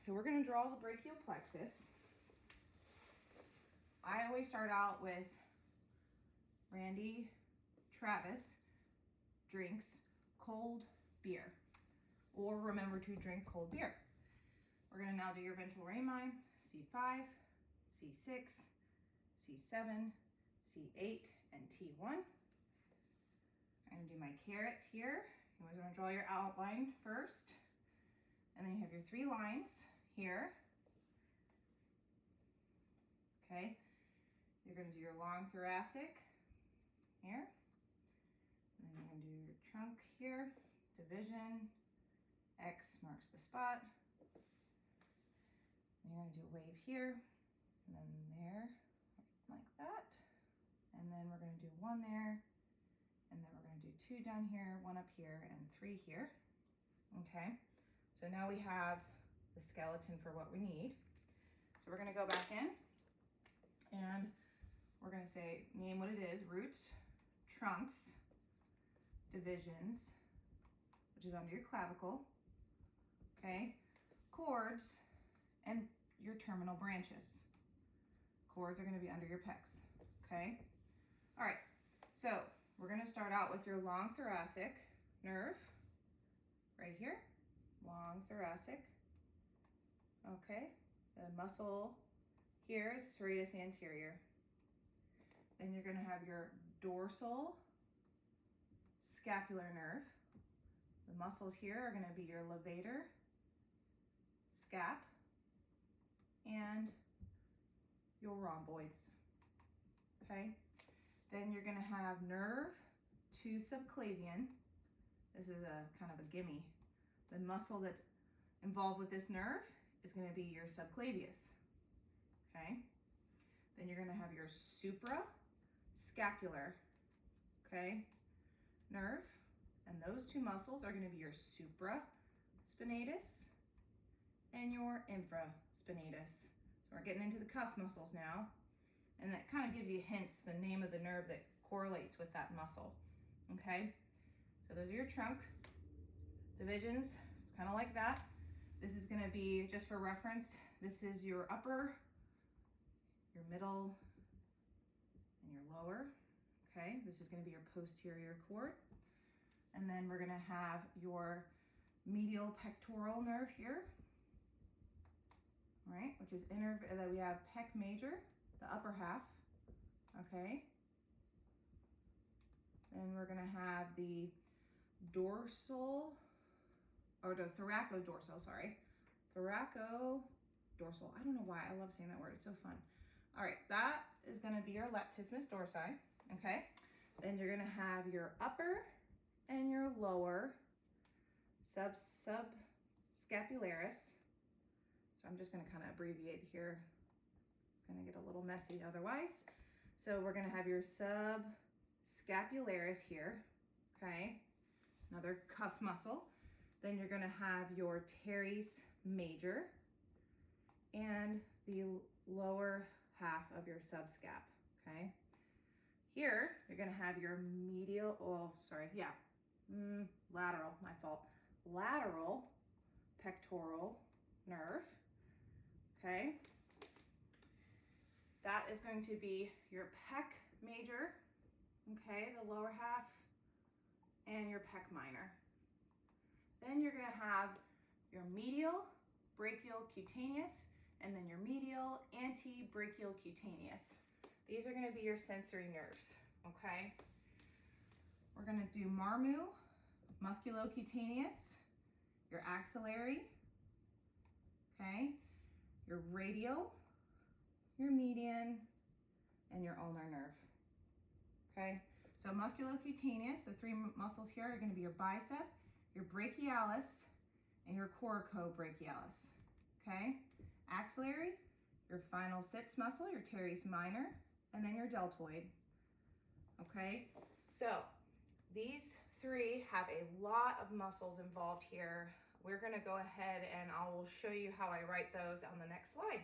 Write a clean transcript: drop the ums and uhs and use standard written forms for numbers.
so we're gonna draw the brachial plexus. I always start out with Randy Travis drinks cold beer, or remember to drink cold beer. We're gonna now do your ventral rami, C5, C6, C7, C8, and T1. I'm gonna do my carrots here. You always wanna draw your outline first. And then you have your 3 lines here. Okay, you're gonna do your long thoracic here. And then you're gonna do your trunk here, division, X marks the spot. And you're gonna do a wave here, and then there, like that. And then we're gonna do 1 there, and then we're gonna do 2 down here, 1 up here, and 3 here. Okay, so now we have the skeleton for what we need. So we're gonna go back in, and we're gonna say, name what it is: roots, trunks, divisions, which is under your clavicle, okay, chords, and your terminal branches. Chords are gonna be under your pecs, okay? All right, so we're gonna start out with your long thoracic nerve, right here, long thoracic, okay? The muscle here is serratus anterior. Then you're gonna have your dorsal scapular nerve. The muscles here are gonna be your levator, scap, and your rhomboids, okay? Then you're gonna have nerve to subclavian. This is a kind of a gimme. The muscle that's involved with this nerve is gonna be your subclavius, okay? Then you're gonna have your suprascapular, okay, nerve, and those 2 muscles are gonna be your supraspinatus and your infraspinatus. So we're getting into the cuff muscles now, and that kind of gives you hints, the name of the nerve that correlates with that muscle, okay? So those are your trunk divisions. It's kind of like that. This is gonna be, just for reference, this is your upper, your middle, and your lower, okay? This is gonna be your posterior cord. And then we're gonna have your medial pectoral nerve here, all right, which is that we have pec major, the upper half, okay? Then we're gonna have the dorsal, or the thoracodorsal, sorry. Thoracodorsal, I don't know why, I love saying that word, it's so fun. All right, that is gonna be your latissimus dorsi, okay? Then you're gonna have your upper and your lower subscapularis. So I'm just gonna kind of abbreviate here. It's gonna get a little messy otherwise. So we're gonna have your subscapularis here, okay? Another cuff muscle. Then you're gonna have your teres major and the lower half of your subscap, okay? Here, you're gonna have your lateral, my fault. Lateral pectoral nerve, okay? That is going to be your pec major, okay, the lower half, and your pec minor. Then you're gonna have your medial brachial cutaneous, and then your medial antebrachial cutaneous. These are gonna be your sensory nerves, okay? We're gonna do marmu, musculocutaneous, your axillary, okay? Your radial, your median, and your ulnar nerve, okay? So musculocutaneous, the 3 muscles here are gonna be your bicep, your brachialis, and your coracobrachialis, okay? Axillary, your final sits muscle, your teres minor, and then your deltoid, okay? So these 3 have a lot of muscles involved here. We're gonna go ahead and I will show you how I write those on the next slide.